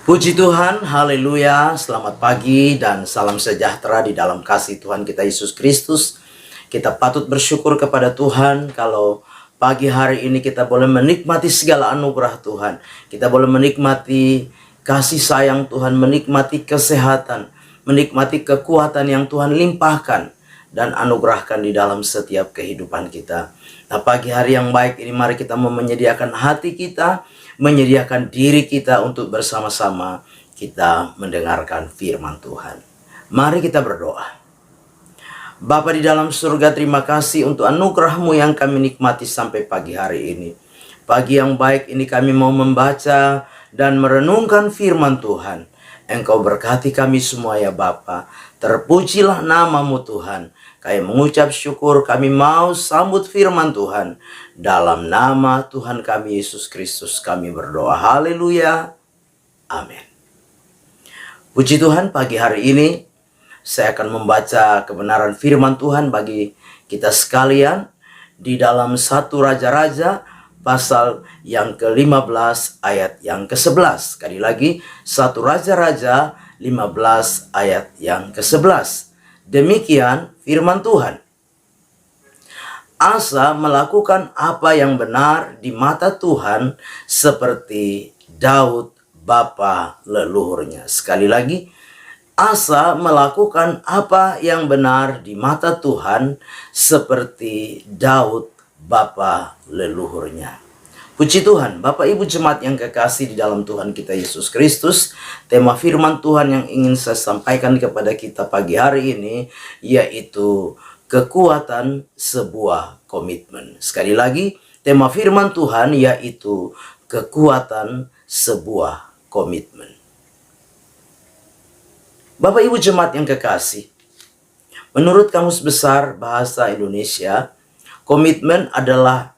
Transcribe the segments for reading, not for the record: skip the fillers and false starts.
Puji Tuhan, haleluya, selamat pagi dan salam sejahtera di dalam kasih Tuhan kita Yesus Kristus. Kita patut bersyukur kepada Tuhan kalau pagi hari ini kita boleh menikmati segala anugerah Tuhan. Kita boleh menikmati kasih sayang Tuhan, menikmati kesehatan, menikmati kekuatan yang Tuhan limpahkan dan anugerahkan di dalam setiap kehidupan kita. Nah, pagi hari yang baik ini mari kita menyediakan hati kita, menyediakan diri kita untuk bersama-sama kita mendengarkan firman Tuhan. Mari kita berdoa. Bapa di dalam surga, terima kasih untuk anugerah-Mu yang kami nikmati sampai pagi hari ini. Pagi yang baik ini kami mau membaca dan merenungkan firman Tuhan. Engkau berkati kami semua ya Bapa. Terpujilah nama-Mu Tuhan. Kami mengucap syukur, kami mau sambut firman Tuhan. Dalam nama Tuhan kami Yesus Kristus kami berdoa. Haleluya. Amin. Puji Tuhan, pagi hari ini saya akan membaca kebenaran firman Tuhan bagi kita sekalian di dalam 1 Raja-Raja pasal yang ke-15 ayat yang ke-11. Sekali lagi, 1 Raja-Raja 15 ayat yang ke-11. Demikian firman Tuhan. Asa melakukan apa yang benar di mata Tuhan seperti Daud bapa leluhurnya. Sekali lagi, Asa melakukan apa yang benar di mata Tuhan seperti Daud bapa leluhurnya. Puji Tuhan, Bapak Ibu jemaat yang kekasih di dalam Tuhan kita Yesus Kristus. Tema firman Tuhan yang ingin saya sampaikan kepada kita pagi hari ini yaitu kekuatan sebuah komitmen. Sekali lagi, tema firman Tuhan yaitu kekuatan sebuah komitmen. Bapak Ibu jemaat yang kekasih, menurut Kamus Besar Bahasa Indonesia, komitmen adalah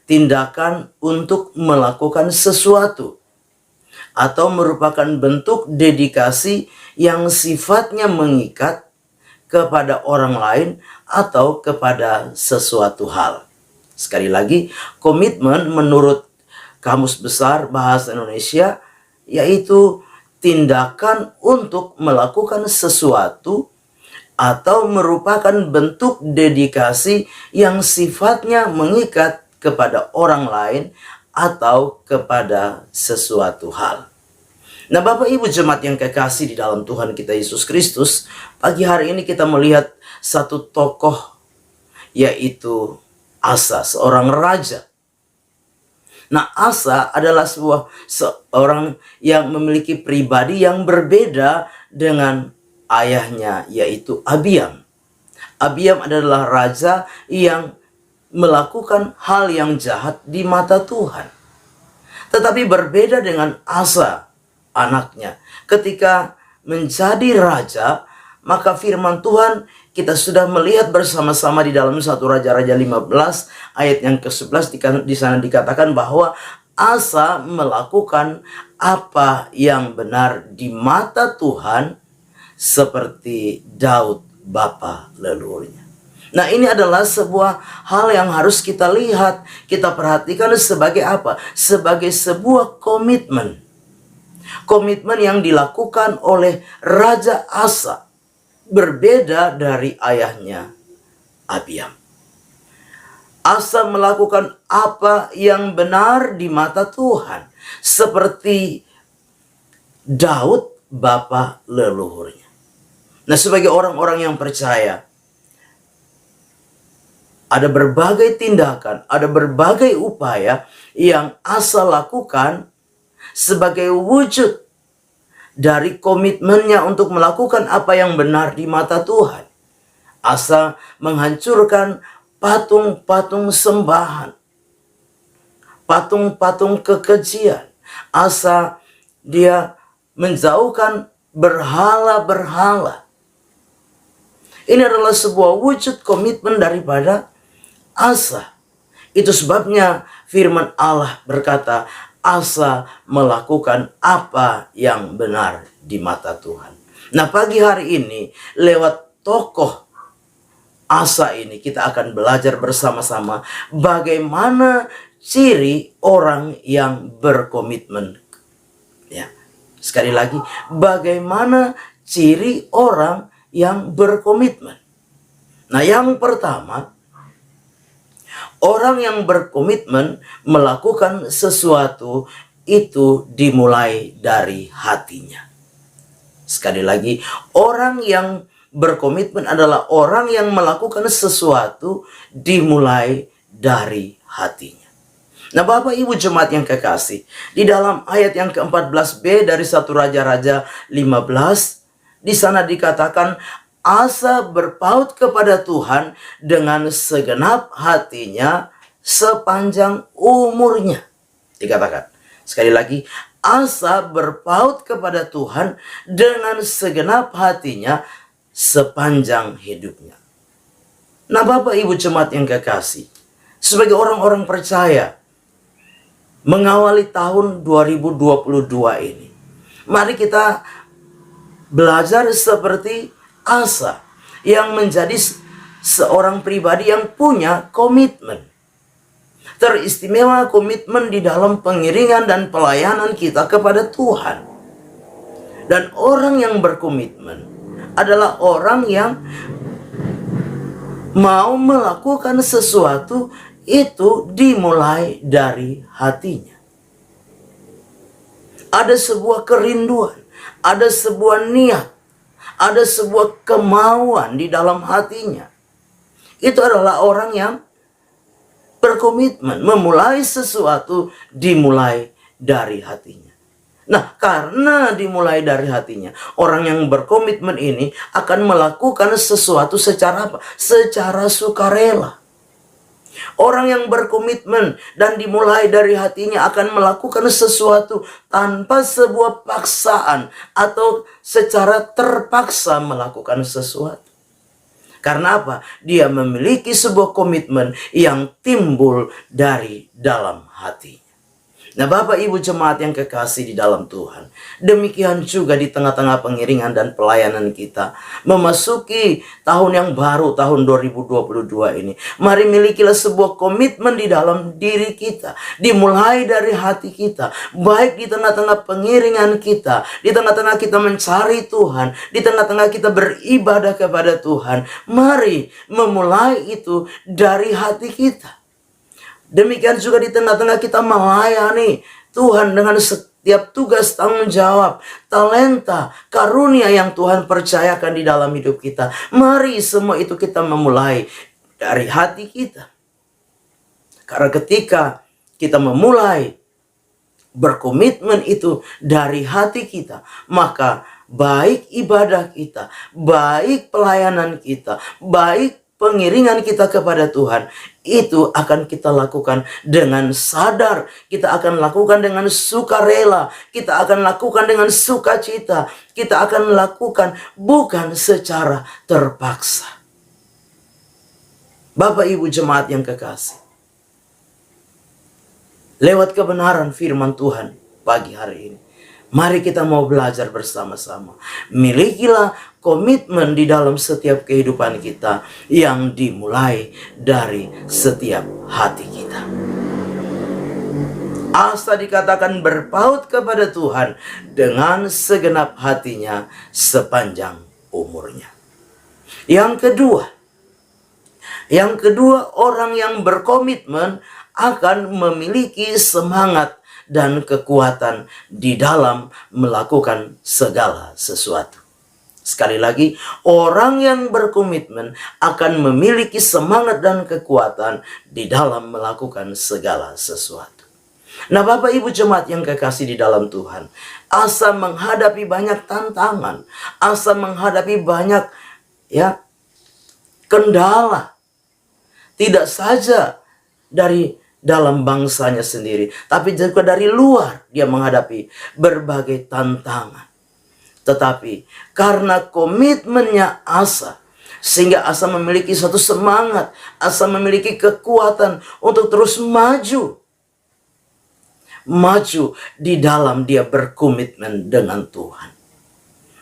tindakan untuk melakukan sesuatu atau merupakan bentuk dedikasi yang sifatnya mengikat kepada orang lain atau kepada sesuatu hal. Sekali lagi, komitmen menurut Kamus Besar Bahasa Indonesia yaitu tindakan untuk melakukan sesuatu atau merupakan bentuk dedikasi yang sifatnya mengikat kepada orang lain atau kepada sesuatu hal. Nah, Bapak Ibu jemaat yang kekasih di dalam Tuhan kita Yesus Kristus, pagi hari ini kita melihat satu tokoh yaitu Asa, seorang raja. Nah, Asa adalah seorang yang memiliki pribadi yang berbeda dengan ayahnya yaitu Abiam. Abiam adalah raja yang melakukan hal yang jahat di mata Tuhan. Tetapi berbeda dengan Asa, anaknya. Ketika menjadi raja, maka firman Tuhan kita sudah melihat bersama-sama di dalam 1 Raja-Raja 15 ayat yang ke-11 di sana dikatakan bahwa Asa melakukan apa yang benar di mata Tuhan seperti Daud bapa leluhurnya. Nah, ini adalah sebuah hal yang harus kita lihat, kita perhatikan sebagai apa? Sebagai sebuah komitmen. Komitmen yang dilakukan oleh Raja Asa berbeda dari ayahnya Abiam. Asa melakukan apa yang benar di mata Tuhan seperti Daud bapa leluhurnya. Nah, sebagai orang-orang yang percaya, ada berbagai tindakan, ada berbagai upaya yang Asa lakukan sebagai wujud dari komitmennya untuk melakukan apa yang benar di mata Tuhan. Asa menghancurkan patung-patung sembahan, patung-patung kekejian. Asa dia menjauhkan berhala-berhala. Ini adalah sebuah wujud komitmen daripada Asa. Itu sebabnya firman Allah berkata, Asa melakukan apa yang benar di mata Tuhan. Nah, pagi hari ini lewat tokoh Asa ini kita akan belajar bersama-sama bagaimana ciri orang yang berkomitmen. Ya. Sekali lagi, bagaimana ciri orang yang berkomitmen? Nah, yang pertama, orang yang berkomitmen melakukan sesuatu itu dimulai dari hatinya. Sekali lagi, orang yang berkomitmen adalah orang yang melakukan sesuatu dimulai dari hatinya. Nah, Bapak Ibu jemaat yang kekasih, di dalam ayat yang ke-14b dari 1 Raja-Raja 15, di sana dikatakan Asa berpaut kepada Tuhan dengan segenap hatinya sepanjang umurnya. Dikatakan sekali lagi, Asa berpaut kepada Tuhan dengan segenap hatinya sepanjang hidupnya. Nah, Bapak Ibu jemaat yang kekasih, sebagai orang-orang percaya mengawali tahun 2022 ini, mari kita belajar seperti Asa yang menjadi seorang pribadi yang punya komitmen. Teristimewa komitmen di dalam pengiringan dan pelayanan kita kepada Tuhan. Dan orang yang berkomitmen adalah orang yang mau melakukan sesuatu itu dimulai dari hatinya. Ada sebuah kerinduan, ada sebuah niat, ada sebuah kemauan di dalam hatinya. Itu adalah orang yang berkomitmen, memulai sesuatu dimulai dari hatinya. Nah, karena dimulai dari hatinya, orang yang berkomitmen ini akan melakukan sesuatu secara apa? Secara sukarela. Orang yang berkomitmen dan dimulai dari hatinya akan melakukan sesuatu tanpa sebuah paksaan atau secara terpaksa melakukan sesuatu. Karena apa? Dia memiliki sebuah komitmen yang timbul dari dalam hati. Nah, Bapak Ibu jemaat yang kekasih di dalam Tuhan, demikian juga di tengah-tengah pengiringan dan pelayanan kita memasuki tahun yang baru, tahun 2022 ini. Mari milikilah sebuah komitmen di dalam diri kita, dimulai dari hati kita, baik di tengah-tengah pengiringan kita, di tengah-tengah kita mencari Tuhan, di tengah-tengah kita beribadah kepada Tuhan. Mari memulai itu dari hati kita. Demikian juga di tengah-tengah kita melayani Tuhan dengan setiap tugas, tanggung jawab, talenta, karunia yang Tuhan percayakan di dalam hidup kita. Mari semua itu kita memulai dari hati kita. Karena ketika kita memulai berkomitmen itu dari hati kita, maka baik ibadah kita, baik pelayanan kita, baik pengiringan kita kepada Tuhan, itu akan kita lakukan dengan sadar. Kita akan lakukan dengan sukarela. Kita akan lakukan dengan sukacita. Kita akan lakukan bukan secara terpaksa. Bapak Ibu jemaat yang kekasih, lewat kebenaran firman Tuhan pagi hari ini, mari kita mau belajar bersama-sama. Milikilah komitmen di dalam setiap kehidupan kita yang dimulai dari setiap hati kita. Asa dikatakan berpaut kepada Tuhan dengan segenap hatinya sepanjang umurnya. Yang kedua, orang yang berkomitmen akan memiliki semangat dan kekuatan di dalam melakukan segala sesuatu. Sekali lagi, orang yang berkomitmen akan memiliki semangat dan kekuatan di dalam melakukan segala sesuatu. Nah, Bapak Ibu jemaat yang kekasih di dalam Tuhan, Asa menghadapi banyak tantangan, Asa menghadapi banyak kendala. Tidak saja dari dalam bangsanya sendiri, tapi juga dari luar dia menghadapi berbagai tantangan. Tetapi karena komitmennya Asa, sehingga Asa memiliki suatu semangat, Asa memiliki kekuatan untuk terus maju. Maju di dalam dia berkomitmen dengan Tuhan.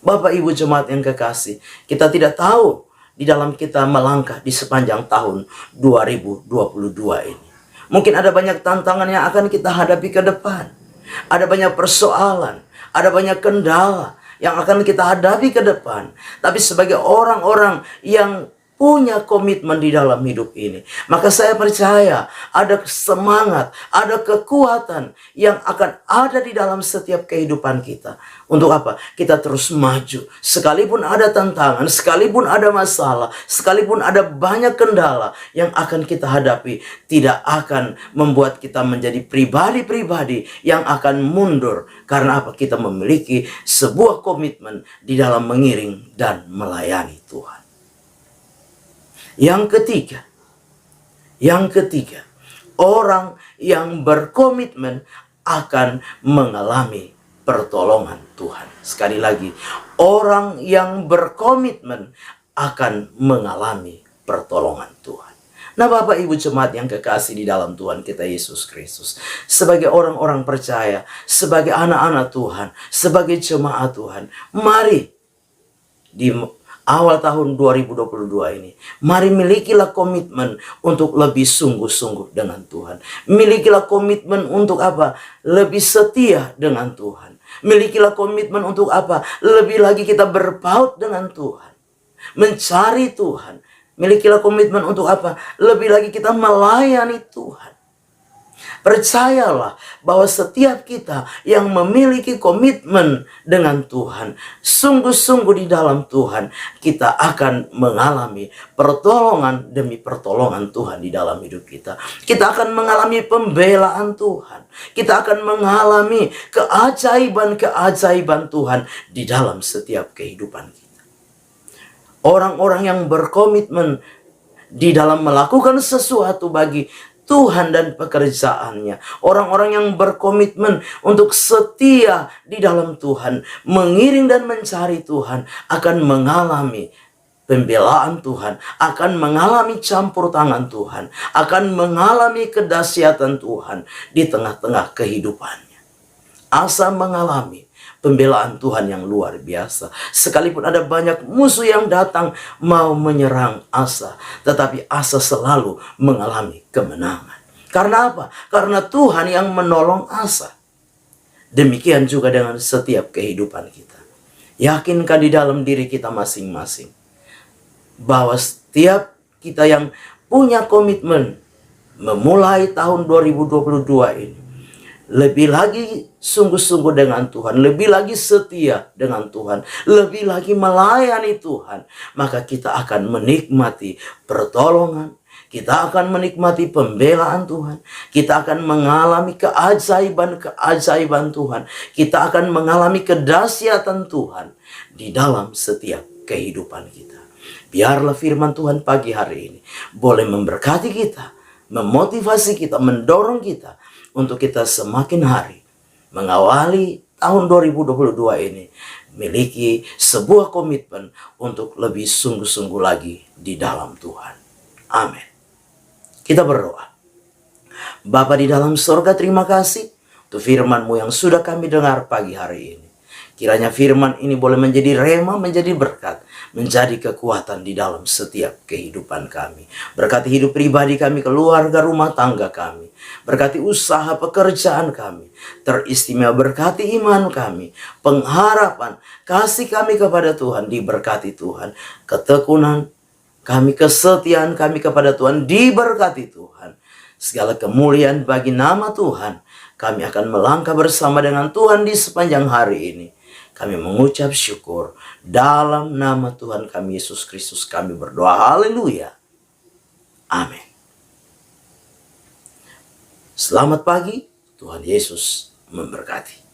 Bapak Ibu jemaat yang kekasih, kita tidak tahu di dalam kita melangkah di sepanjang tahun 2022 ini. Mungkin ada banyak tantangan yang akan kita hadapi ke depan. Ada banyak persoalan, ada banyak kendala yang akan kita hadapi ke depan. Tapi sebagai orang-orang yang punya komitmen di dalam hidup ini, maka saya percaya ada semangat, ada kekuatan yang akan ada di dalam setiap kehidupan kita. Untuk apa? Kita terus maju. Sekalipun ada tantangan, sekalipun ada masalah, sekalipun ada banyak kendala yang akan kita hadapi, tidak akan membuat kita menjadi pribadi-pribadi yang akan mundur. Karena apa? Kita memiliki sebuah komitmen di dalam mengiring dan melayani Tuhan. Yang ketiga, orang yang berkomitmen akan mengalami pertolongan Tuhan. Sekali lagi, orang yang berkomitmen akan mengalami pertolongan Tuhan. Nah, Bapak Ibu jemaat yang kekasih di dalam Tuhan kita Yesus Kristus, sebagai orang-orang percaya, sebagai anak-anak Tuhan, sebagai jemaat Tuhan, mari di awal tahun 2022 ini, mari milikilah komitmen untuk lebih sungguh-sungguh dengan Tuhan. Milikilah komitmen untuk apa? Lebih setia dengan Tuhan. Milikilah komitmen untuk apa? Lebih lagi kita berpaut dengan Tuhan. Mencari Tuhan. Milikilah komitmen untuk apa? Lebih lagi kita melayani Tuhan. Percayalah bahwa setiap kita yang memiliki komitmen dengan Tuhan, sungguh-sungguh di dalam Tuhan, kita akan mengalami pertolongan demi pertolongan Tuhan di dalam hidup kita. Kita akan mengalami pembelaan Tuhan. Kita akan mengalami keajaiban-keajaiban Tuhan di dalam setiap kehidupan kita. Orang-orang yang berkomitmen di dalam melakukan sesuatu bagi Tuhan dan pekerjaannya. Orang-orang yang berkomitmen untuk setia di dalam Tuhan, mengiring dan mencari Tuhan, akan mengalami pembelaan Tuhan, akan mengalami campur tangan Tuhan, akan mengalami kedahsyatan Tuhan di tengah-tengah kehidupannya. Asa mengalami pembelaan Tuhan yang luar biasa. Sekalipun ada banyak musuh yang datang mau menyerang Asa, tetapi Asa selalu mengalami kemenangan. Karena apa? Karena Tuhan yang menolong Asa. Demikian juga dengan setiap kehidupan kita. Yakinkan di dalam diri kita masing-masing bahwa setiap kita yang punya komitmen memulai tahun 2022 ini, lebih lagi sungguh-sungguh dengan Tuhan, lebih lagi setia dengan Tuhan, lebih lagi melayani Tuhan, maka kita akan menikmati pertolongan, kita akan menikmati pembelaan Tuhan, kita akan mengalami keajaiban-keajaiban Tuhan, kita akan mengalami kedahsyatan Tuhan di dalam setiap kehidupan kita. Biarlah firman Tuhan pagi hari ini boleh memberkati kita, memotivasi kita, mendorong kita untuk kita semakin hari mengawali tahun 2022 ini miliki sebuah komitmen untuk lebih sungguh-sungguh lagi di dalam Tuhan. Amin. Kita berdoa. Bapa di dalam sorga, terima kasih untuk firman-Mu yang sudah kami dengar pagi hari ini. Kiranya firman ini boleh menjadi rema, menjadi berkat, menjadi kekuatan di dalam setiap kehidupan kami. Berkati hidup pribadi kami, keluarga, rumah tangga kami. Berkati usaha pekerjaan kami. Teristimewa berkati iman kami. Pengharapan, kasih kami kepada Tuhan diberkati Tuhan. Ketekunan kami, kesetiaan kami kepada Tuhan diberkati Tuhan. Segala kemuliaan bagi nama Tuhan. Kami akan melangkah bersama dengan Tuhan di sepanjang hari ini. Kami mengucap syukur dalam nama Tuhan kami Yesus Kristus kami berdoa. Haleluya. Amin. Selamat pagi. Tuhan Yesus memberkati.